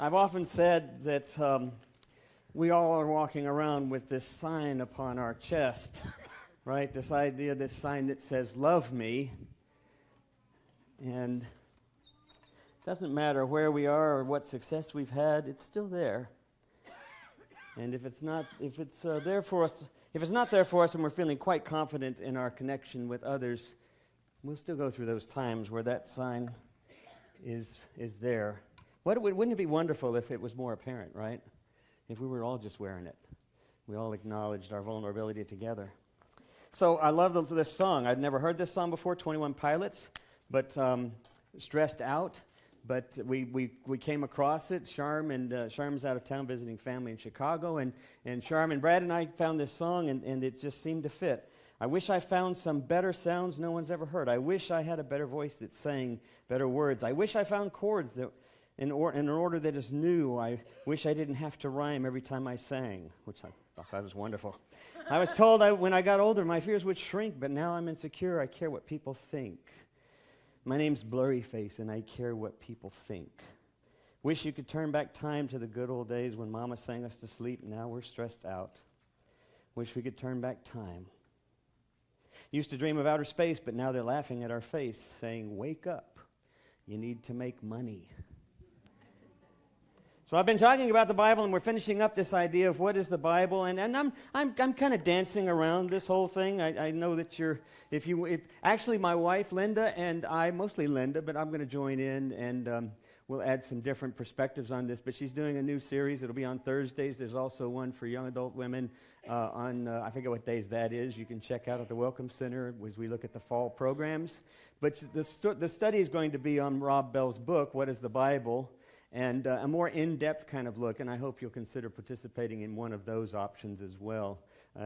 I've often said that we all are walking around with this sign upon our chest, right? This idea, this sign that says, "Love me." And it doesn't matter where we are or what success we've had, it's still there. And if it's not there for us and we're feeling quite confident in our connection with others, we'll still go through those times where that sign is there. Wouldn't it be wonderful if it was more apparent, right? If we were all just wearing it. We all acknowledged our vulnerability together. So I love this song. I'd never heard this song before, 21 Pilots, but Stressed Out. But we came across it. Sharm's out of town visiting family in Chicago, and Sharm and Brad and I found this song, and it just seemed to fit. I wish I found some better sounds no one's ever heard. I wish I had a better voice that sang better words. I wish I found chords that in an order that is new. I wish I didn't have to rhyme every time I sang, which I thought that was wonderful. I was told when I got older my fears would shrink, but now I'm insecure. I care what people think. My name's Blurry Face, and I care what people think. Wish you could turn back time to the good old days when Mama sang us to sleep. Now we're stressed out. Wish we could turn back time. Used to dream of outer space, but now they're laughing at our face, saying, "Wake up. You need to make money." So I've been talking about the Bible, and we're finishing up this idea of what is the Bible, and I'm kind of dancing around this whole thing. I know that actually my wife Linda and I, mostly Linda, but I'm going to join in, and we'll add some different perspectives on this. But she's doing a new series. It'll be on Thursdays. There's also one for young adult women on I forget what days that is. You can check out at the Welcome Center as we look at the fall programs. But the study is going to be on Rob Bell's book, What is the Bible? And a more in-depth kind of look, and I hope you'll consider participating in one of those options as well,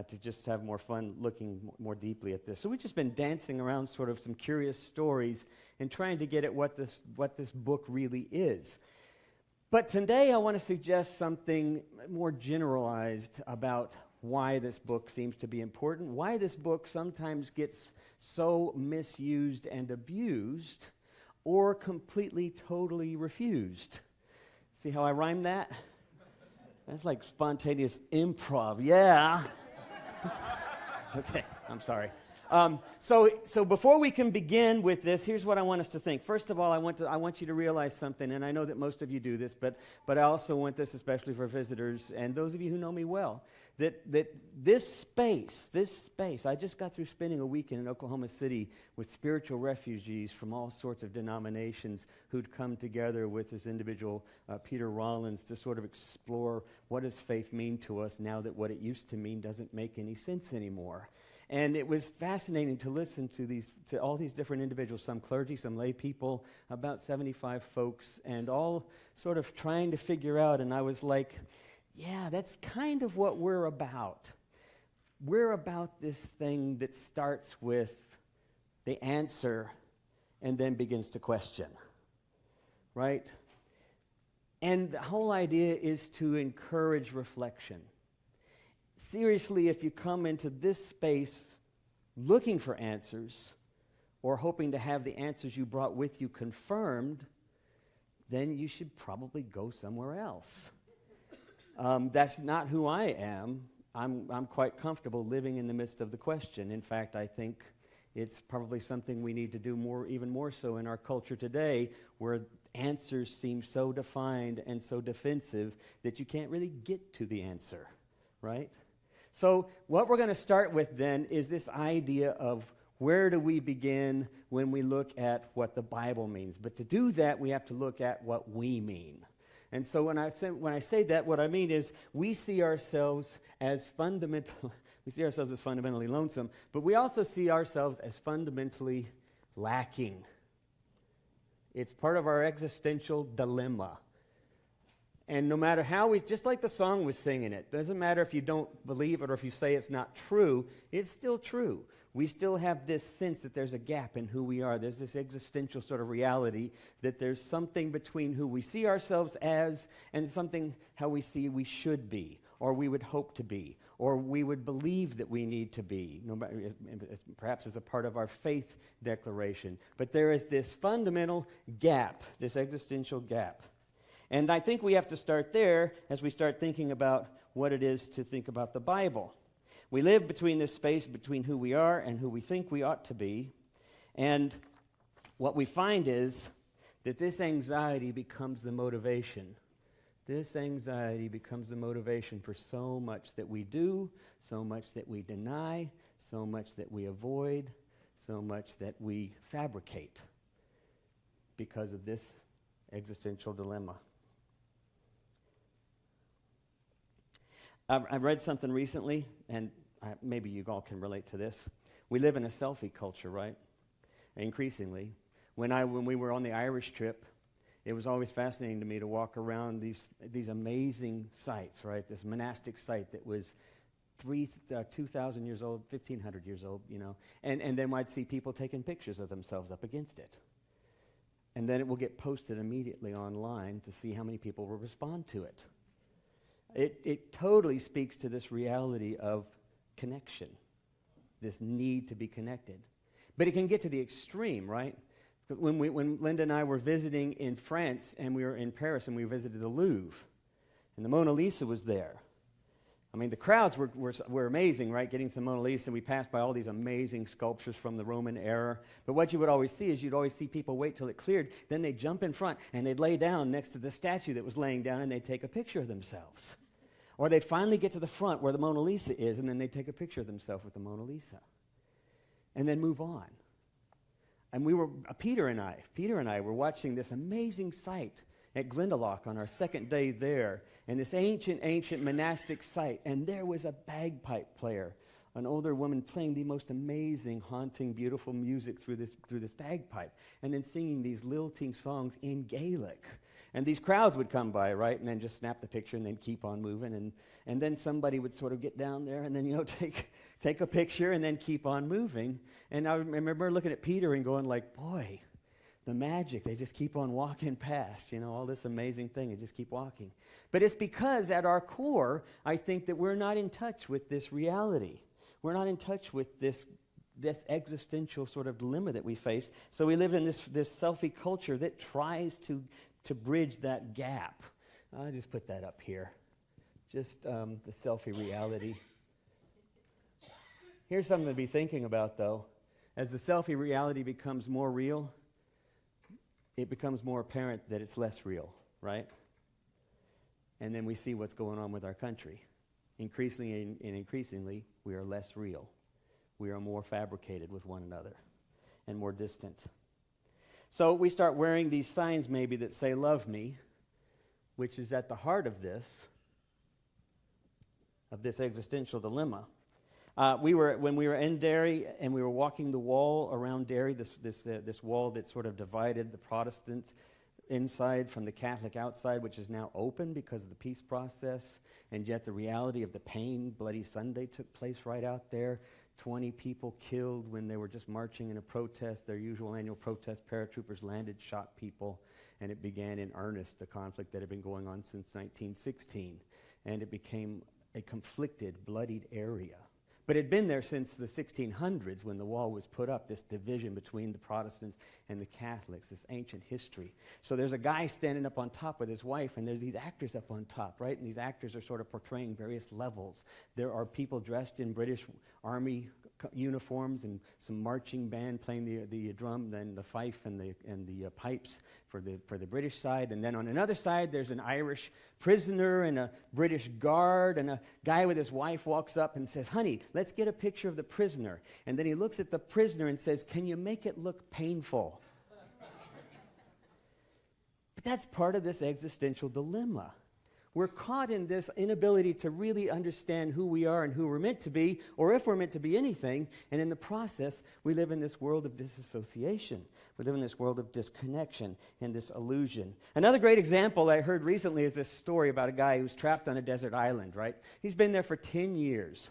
to just have more fun looking more deeply at this. So we've just been dancing around sort of some curious stories and trying to get at what this book really is. But today I want to suggest something more generalized about why this book seems to be important, why this book sometimes gets so misused and abused, or completely, totally refused. See how I rhymed that? That's like spontaneous improv. Yeah. Okay, I'm sorry. So before we can begin with this, here's what I want us to think. First of all, I want you to realize something, and I know that most of you do this, but I also want this especially for visitors and those of you who know me well, that this space, I just got through spending a weekend in Oklahoma City with spiritual refugees from all sorts of denominations who'd come together with this individual, Peter Rollins, to sort of explore what does faith mean to us now that what it used to mean doesn't make any sense anymore. And it was fascinating to listen to all these different individuals, some clergy, some lay people, about 75 folks, and all sort of trying to figure out, and I was like, yeah, that's kind of what we're about. We're about this thing that starts with the answer and then begins to question, right? And the whole idea is to encourage reflection. Seriously, if you come into this space looking for answers or hoping to have the answers you brought with you confirmed, then you should probably go somewhere else. That's not who I am. I'm quite comfortable living in the midst of the question. In fact, I think it's probably something we need to do even more so in our culture today, where answers seem so defined and so defensive that you can't really get to the answer, right? So what we're going to start with then is this idea of where do we begin when we look at what the Bible means. But to do that, we have to look at what we mean. And so when I say that, what I mean is we see ourselves as fundamentally lonesome, but we also see ourselves as fundamentally lacking. It's part of our existential dilemma. And no matter how just like the song was singing it, doesn't matter if you don't believe it or if you say it's not true, it's still true. We still have this sense that there's a gap in who we are. There's this existential sort of reality that there's something between who we see ourselves as and something how we see we should be, or we would hope to be, or we would believe that we need to be, perhaps as a part of our faith declaration. But there is this fundamental gap, this existential gap. And I think we have to start there as we start thinking about what it is to think about the Bible. We live between this space between who we are and who we think we ought to be. And what we find is that this anxiety becomes the motivation. This anxiety becomes the motivation for so much that we do, so much that we deny, so much that we avoid, so much that we fabricate because of this existential dilemma. I read something recently, and maybe you all can relate to this. We live in a selfie culture, right? Increasingly. When we were on the Irish trip, it was always fascinating to me to walk around these amazing sites, right? This monastic site that was 2,000 years old, 1,500 years old, and then I'd see people taking pictures of themselves up against it. And then it will get posted immediately online to see how many people will respond to it. It totally speaks to this reality of connection, this need to be connected. But it can get to the extreme, right? When Linda and I were visiting in France, and we were in Paris, and we visited the Louvre, and the Mona Lisa was there. I mean, the crowds were amazing, right, getting to the Mona Lisa, and we passed by all these amazing sculptures from the Roman era. But what you would always see is you'd always see people wait till it cleared, then they'd jump in front, and they'd lay down next to the statue that was laying down, and they'd take a picture of themselves. Or they'd finally get to the front where the Mona Lisa is, and then they'd take a picture of themselves with the Mona Lisa. And then move on. And Peter and I were watching this amazing site at Glendalough on our second day there, and this ancient monastic site, and there was a bagpipe player, an older woman playing the most amazing, haunting, beautiful music through this bagpipe, and then singing these lilting songs in Gaelic. And these crowds would come by, right, and then just snap the picture and then keep on moving, and then somebody would sort of get down there and then, take a picture and then keep on moving. And I remember looking at Peter and going like, boy, the magic, they just keep on walking past, all this amazing thing, and just keep walking. But it's because at our core, I think that we're not in touch with this reality. We're not in touch with this existential sort of dilemma that we face. So we live in this selfie culture that tries to bridge that gap. I'll just put that up here. Just the selfie reality. Here's something to be thinking about, though. As the selfie reality becomes more real, it becomes more apparent that it's less real, right? And then we see what's going on with our country. Increasingly, we are less real. We are more fabricated with one another and more distant. So we start wearing these signs maybe that say, love me, which is at the heart of this existential dilemma. When we were in Derry and we were walking the wall around Derry, this wall that sort of divided the Protestant inside from the Catholic outside, which is now open because of the peace process, and yet the reality of the pain, Bloody Sunday took place right out there. 20 people killed when they were just marching in a protest, their usual annual protest. Paratroopers landed, shot people, and it began in earnest, the conflict that had been going on since 1916. And it became a conflicted, bloodied area. But it had been there since the 1600s when the wall was put up, this division between the Protestants and the Catholics, this ancient history. So there's a guy standing up on top with his wife, and there's these actors up on top, right? And these actors are sort of portraying various levels. There are people dressed in British Army uniforms and some marching band playing the drum, then the fife and the pipes for the British side. And then on another side, there's an Irish prisoner and a British guard, and a guy with his wife walks up and says, honey, let's get a picture of the prisoner. And then he looks at the prisoner and says, can you make it look painful? But that's part of this existential dilemma. We're caught in this inability to really understand who we are and who we're meant to be, or if we're meant to be anything, and in the process, we live in this world of disassociation. We live in this world of disconnection and this illusion. Another great example I heard recently is this story about a guy who's trapped on a desert island, right? He's been there for 10 years.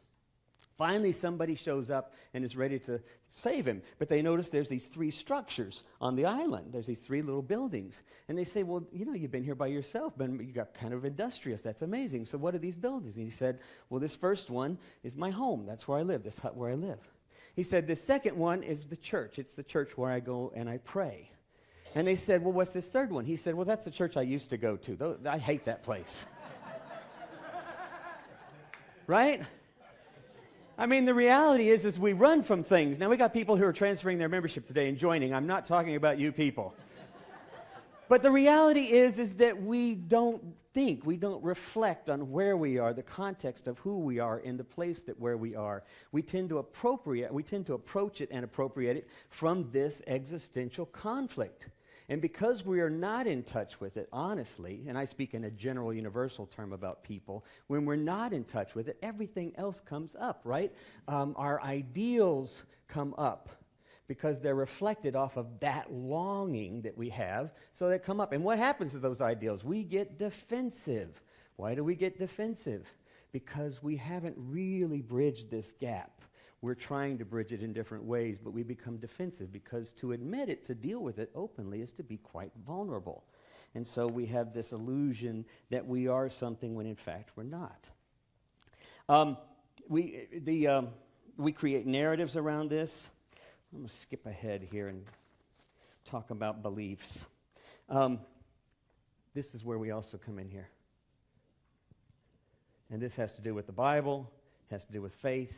Finally, somebody shows up and is ready to save him. But they notice there's these 3 structures on the island. There's these 3 little buildings. And they say, well, you've been here by yourself, but you got kind of industrious. That's amazing. So what are these buildings? And he said, well, this first one is my home. That's where I live, this hut where I live. He said, the second one is the church. It's the church where I go and I pray. And they said, well, what's this third one? He said, well, that's the church I used to go to. I hate that place. Right? I mean, the reality is we run from things. Now, we got people who are transferring their membership today and joining. I'm not talking about you people. But the reality is that we don't think, we don't reflect on where we are, the context of who we are in the place that where we are. We tend to approach it and appropriate it from this existential conflict. And because we are not in touch with it, honestly, and I speak in a general universal term about people, when we're not in touch with it, everything else comes up, right? Our ideals come up because they're reflected off of that longing that we have, so they come up. And what happens to those ideals? We get defensive. Why do we get defensive? Because we haven't really bridged this gap. We're trying to bridge it in different ways, but we become defensive because to admit it, to deal with it openly, is to be quite vulnerable. And so we have this illusion that we are something when in fact we're not. We create narratives around this. I'm going to skip ahead here and talk about beliefs. This is where we also come in here. And this has to do with the Bible, has to do with faith.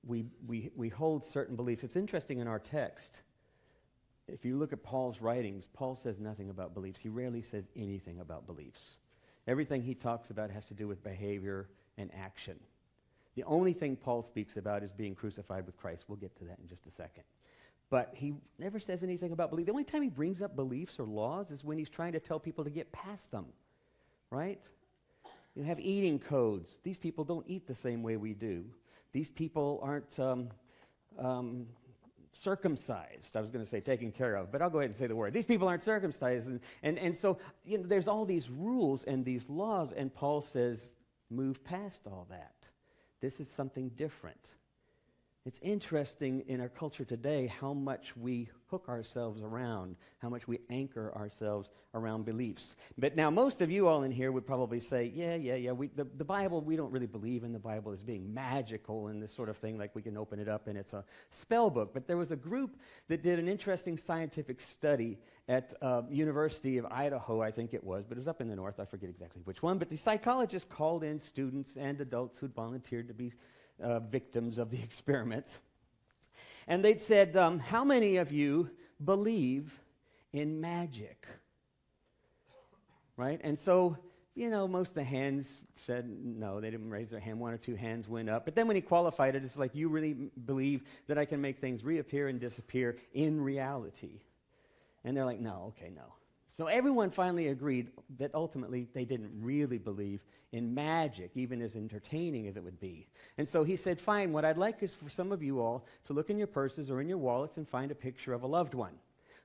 We hold certain beliefs. It's interesting in our text. If you look at Paul's writings, Paul says nothing about beliefs. He rarely says anything about beliefs. Everything he talks about has to do with behavior and action. The only thing Paul speaks about is being crucified with Christ. We'll get to that in just a second. But he never says anything about belief. The only time he brings up beliefs or laws is when he's trying to tell people to get past them, right? You have eating codes. These people don't eat the same way we do. These people aren't circumcised. I was going to say taken care of, but I'll go ahead and say the word. These people aren't circumcised. And so there's all these rules and these laws, and Paul says, move past all that. This is something different. It's interesting in our culture today how much we hook ourselves around, how much we anchor ourselves around beliefs. But now most of you all in here would probably say, yeah, the Bible, we don't really believe in the Bible as being magical and this sort of thing, like we can open it up and it's a spell book. But there was a group that did an interesting scientific study at University of Idaho, I think it was, but it was up in the north, I forget exactly which one. But the psychologists called in students and adults who'd volunteered to be victims of the experiments. And they'd said, how many of you believe in magic? Right? And so, most of the hands said no. They didn't raise their hand. One or two hands went up. But then when he qualified it, it's like, you really believe that I can make things reappear and disappear in reality? And they're like, no, okay, no. So everyone finally agreed that ultimately they didn't really believe in magic, even as entertaining as it would be. And so he said, fine, what I'd like is for some of you all to look in your purses or in your wallets and find a picture of a loved one.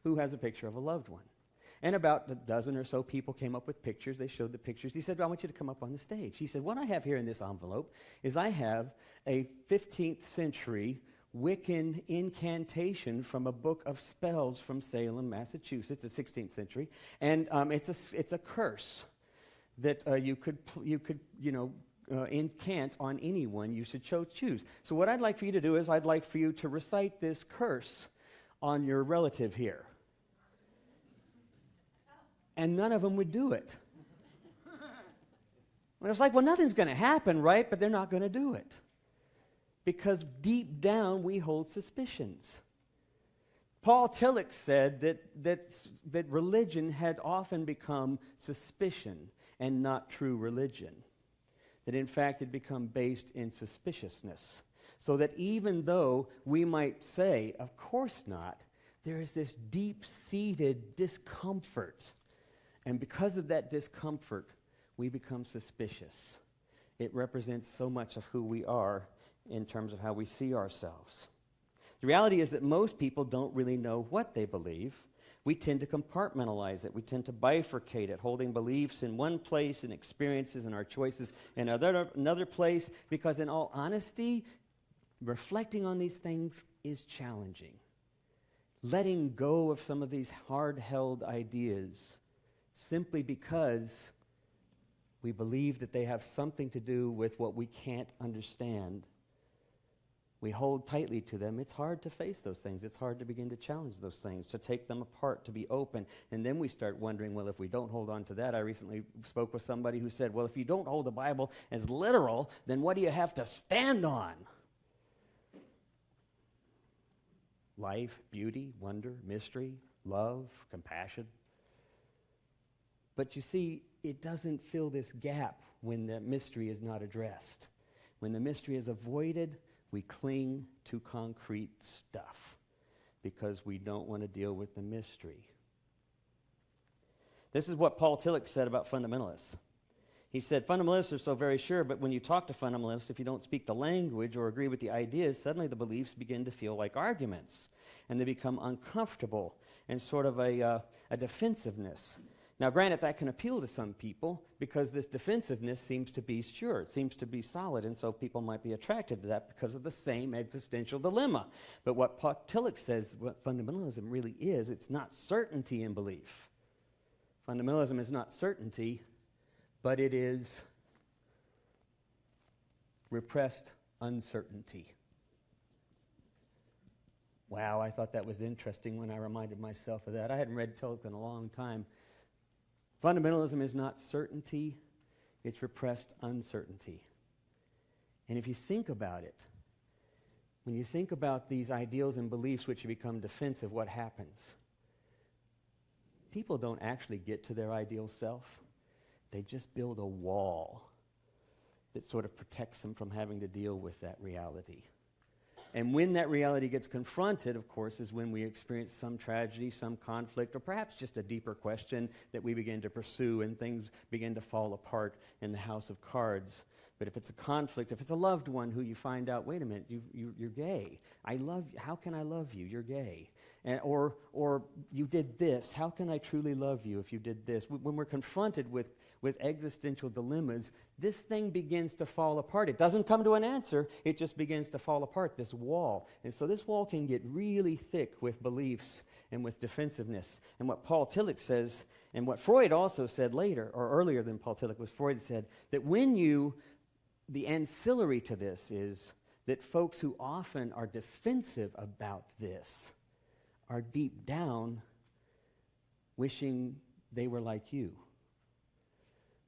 Who has a picture of a loved one? And about a dozen or so people came up with pictures. They showed the pictures. He said, I want you to come up on the stage. He said, what I have here in this envelope is I have a 15th century Wiccan incantation from a book of spells from Salem, Massachusetts, the 16th century, and it's a curse that you could incant on anyone you should choose. So what I'd like for you to do is I'd like for you to recite this curse on your relative here, and none of them would do it. And it's like, well, nothing's going to happen, right? But they're not going to do it. Because deep down, we hold suspicions. Paul Tillich said that religion had often become suspicion and not true religion. That in fact, it had become based in suspiciousness. So that even though we might say, of course not, there is this deep-seated discomfort. And because of that discomfort, we become suspicious. It represents so much of who we are in terms of how we see ourselves. The reality is that most people don't really know what they believe. We tend to compartmentalize it. We tend to bifurcate it, holding beliefs in one place and experiences and our choices in another place, because in all honesty, reflecting on these things is challenging. Letting go of some of these hard-held ideas simply because we believe that they have something to do with what we can't understand. we hold tightly to them, it's hard to face those things. It's hard to begin to challenge those things, to take them apart, to be open. And then we start wondering, well, if we don't hold on to that, I recently spoke with somebody who said, well, if you don't hold the Bible as literal, then what do you have to stand on? Life, beauty, wonder, mystery, love, compassion. But you see, it doesn't fill this gap when the mystery is not addressed. When the mystery is avoided, we cling to concrete stuff because we don't want to deal with the mystery. This is what Paul Tillich said about fundamentalists. He said, fundamentalists are so very sure, but when you talk to fundamentalists, if you don't speak the language or agree with the ideas, suddenly the beliefs begin to feel like arguments, and they become uncomfortable and sort of a defensiveness. Now, granted, that can appeal to some people because this defensiveness seems to be sure, it seems to be solid, and so people might be attracted to that because of the same existential dilemma. But what Paul Tillich says, what fundamentalism really is, it's not certainty in belief. Fundamentalism is not certainty, but it is repressed uncertainty. Wow, I thought that was interesting when I reminded myself of that. I hadn't read Tillich in a long time. Fundamentalism is not certainty, it's repressed uncertainty. And if you think about it, when you think about these ideals and beliefs which become defensive, what happens? People don't actually get to their ideal self. They just build a wall that sort of protects them from having to deal with that reality. And when that reality gets confronted, of course, is when we experience some tragedy, some conflict, or perhaps just a deeper question that we begin to pursue and things begin to fall apart in the house of cards. But if it's a conflict, if it's a loved one who you find out, wait a minute, you're gay. I love you. How can I love you? You're gay. And, or you did this. How can I truly love you if you did this? When we're confronted with existential dilemmas, this thing begins to fall apart. It doesn't come to an answer. It just begins to fall apart, this wall. And so this wall can get really thick with beliefs and with defensiveness. And what Paul Tillich says, and what Freud also said later, or earlier than Paul Tillich, was Freud said, that the ancillary to this is that folks who often are defensive about this are deep down wishing they were like you,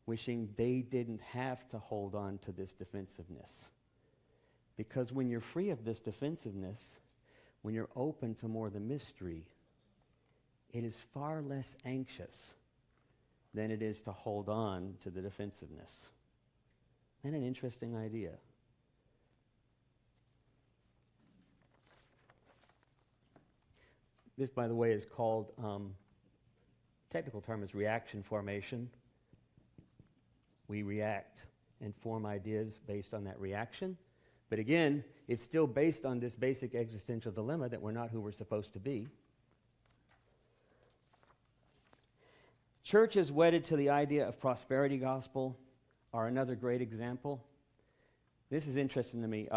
wishing they didn't have to hold on to this defensiveness. Because when you're free of this defensiveness, when you're open to more of the mystery, it is far less anxious than it is to hold on to the defensiveness. Isn't that an interesting idea? This, by the way, is called, technical term is reaction formation. We react and form ideas based on that reaction. But again, it's still based on this basic existential dilemma that we're not who we're supposed to be. Churches wedded to the idea of prosperity gospel are another great example. This is interesting to me.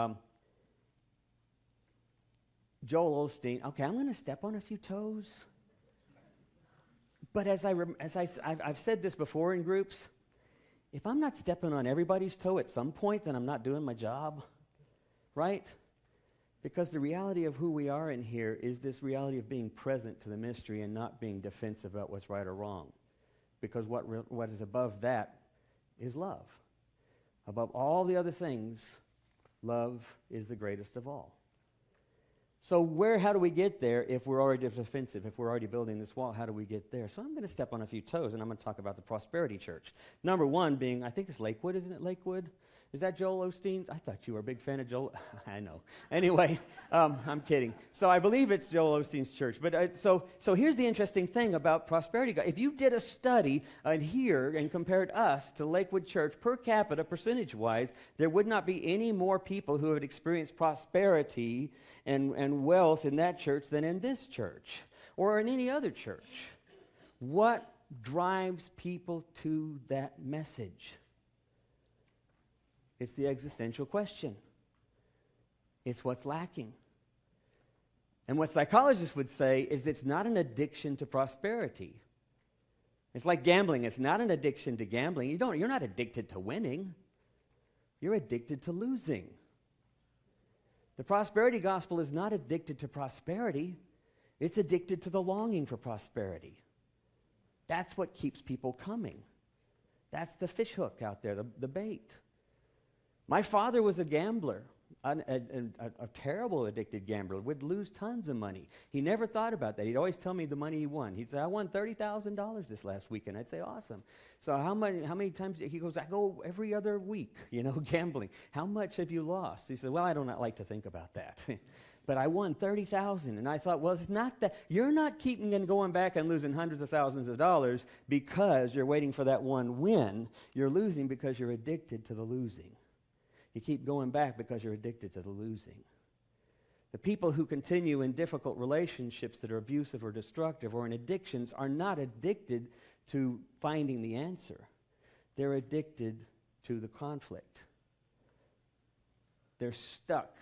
Joel Osteen, okay, I'm going to step on a few toes. But I've said this before in groups, if I'm not stepping on everybody's toe at some point, then I'm not doing my job, right? Because the reality of who we are in here is this reality of being present to the mystery and not being defensive about what's right or wrong. Because what is above that is love. Above all the other things, love is the greatest of all. So how do we get there if we're already defensive, if we're already building this wall? How do we get there? So I'm going to step on a few toes, and I'm going to talk about the Prosperity Church. Number one being, I think it's Lakewood, isn't it Lakewood? Is that Joel Osteen's? I thought you were a big fan of Joel. I know. Anyway, I'm kidding. So I believe it's Joel Osteen's church. But so here's the interesting thing about Prosperity. If you did a study here and compared us to Lakewood Church per capita, percentage-wise, there would not be any more people who had experienced prosperity and wealth in that church than in this church or in any other church. What drives people to that message? It's the existential question. It's what's lacking. And what psychologists would say is it's not an addiction to prosperity. It's like gambling. It's not an addiction to gambling. You're not addicted to winning. You're addicted to losing. The prosperity gospel is not addicted to prosperity. It's addicted to the longing for prosperity. That's what keeps people coming. That's the fish hook out there, the bait. My father was a gambler, a terrible addicted gambler, would lose tons of money. He never thought about that. He'd always tell me the money he won. He'd say, I won $30,000 this last weekend. I'd say, awesome. So how many times? He goes, I go every other week, gambling. How much have you lost? He said, well, I don't like to think about that. But I won $30,000, and I thought, well, it's not that. You're not keeping and going back and losing hundreds of thousands of dollars because you're waiting for that one win. You're losing because you're addicted to the losing. You keep going back because you're addicted to the losing. The people who continue in difficult relationships that are abusive or destructive or in addictions are not addicted to finding the answer. They're addicted to the conflict. They're stuck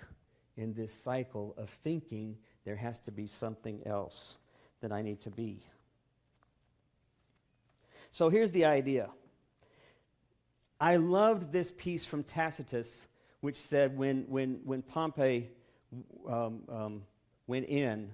in this cycle of thinking there has to be something else that I need to be. So here's the idea. I loved this piece from Tacitus, which said when Pompey went in,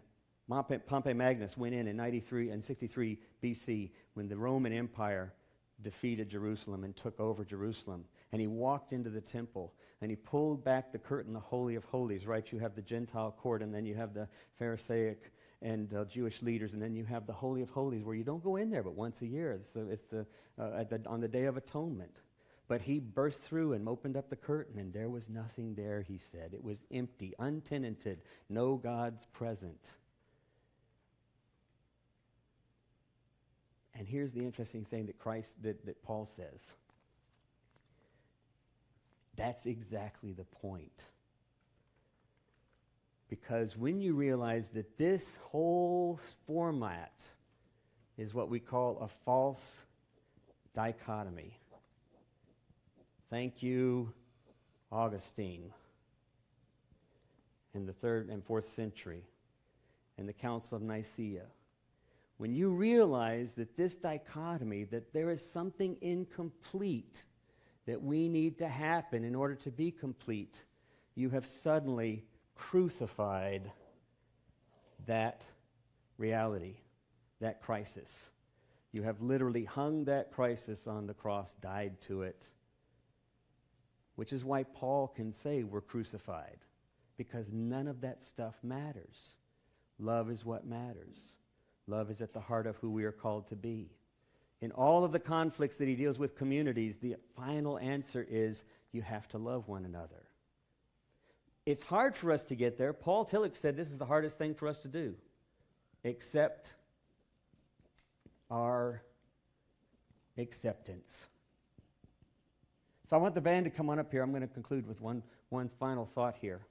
Pompey Magnus went in 93 and 63 BC, when the Roman Empire defeated Jerusalem and took over Jerusalem. And he walked into the temple, and he pulled back the curtain, the Holy of Holies, right? You have the Gentile court, and then you have the Pharisaic and Jewish leaders, and then you have the Holy of Holies, where you don't go in there but once a year. On the Day of Atonement. But he burst through and opened up the curtain, and there was nothing there, he said. It was empty, untenanted, no God's present. And here's the interesting thing that Paul says. That's exactly the point. Because when you realize that this whole format is what we call a false dichotomy. Thank you, Augustine, in the 3rd and 4th century, and the Council of Nicaea. When you realize that this dichotomy, that there is something incomplete that we need to happen in order to be complete, you have suddenly crucified that reality, that crisis. You have literally hung that crisis on the cross, died to it. Which is why Paul can say we're crucified, because none of that stuff matters. Love is what matters. Love is at the heart of who we are called to be. In all of the conflicts that he deals with communities, the final answer is you have to love one another. It's hard for us to get there. Paul Tillich said this is the hardest thing for us to do. Accept our acceptance. So I want the band to come on up here. I'm going to conclude with one final thought here.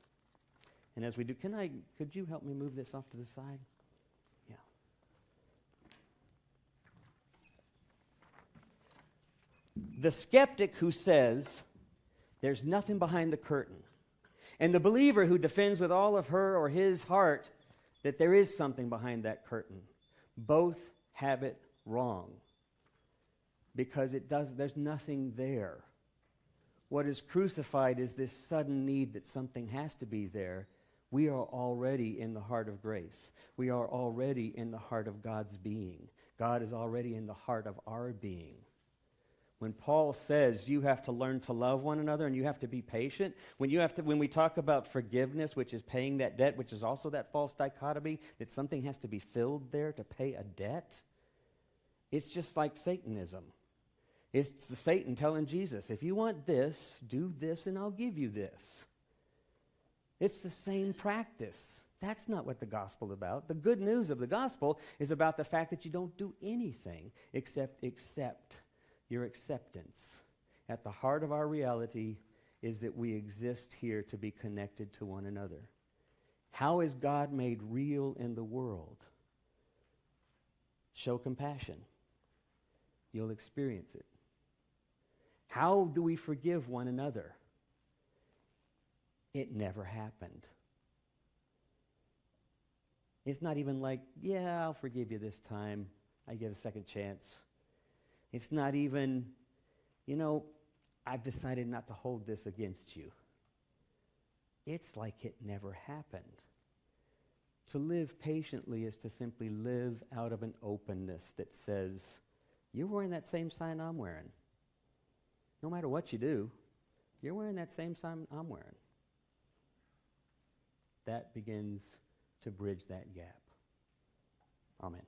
And as we do, could you help me move this off to the side? Yeah. The skeptic who says there's nothing behind the curtain, and the believer who defends with all of her or his heart that there is something behind that curtain, both have it wrong. Because there's nothing there. What is crucified is this sudden need that something has to be there. We are already in the heart of grace. We are already in the heart of God's being. God is already in the heart of our being. When Paul says you have to learn to love one another and you have to be patient, when we talk about forgiveness, which is paying that debt, which is also that false dichotomy, that something has to be filled there to pay a debt, it's just like Satanism. It's the Satan telling Jesus, if you want this, do this and I'll give you this. It's the same practice. That's not what the gospel is about. The good news of the gospel is about the fact that you don't do anything except accept your acceptance. At the heart of our reality is that we exist here to be connected to one another. How is God made real in the world? Show compassion. You'll experience it. How do we forgive one another? It never happened. It's not even like, yeah, I'll forgive you this time. I get a second chance. It's not even, I've decided not to hold this against you. it's like it never happened. To live patiently is to simply live out of an openness that says, you're wearing that same sign I'm wearing. No matter what you do, you're wearing that same sign I'm wearing. That begins to bridge that gap. Amen.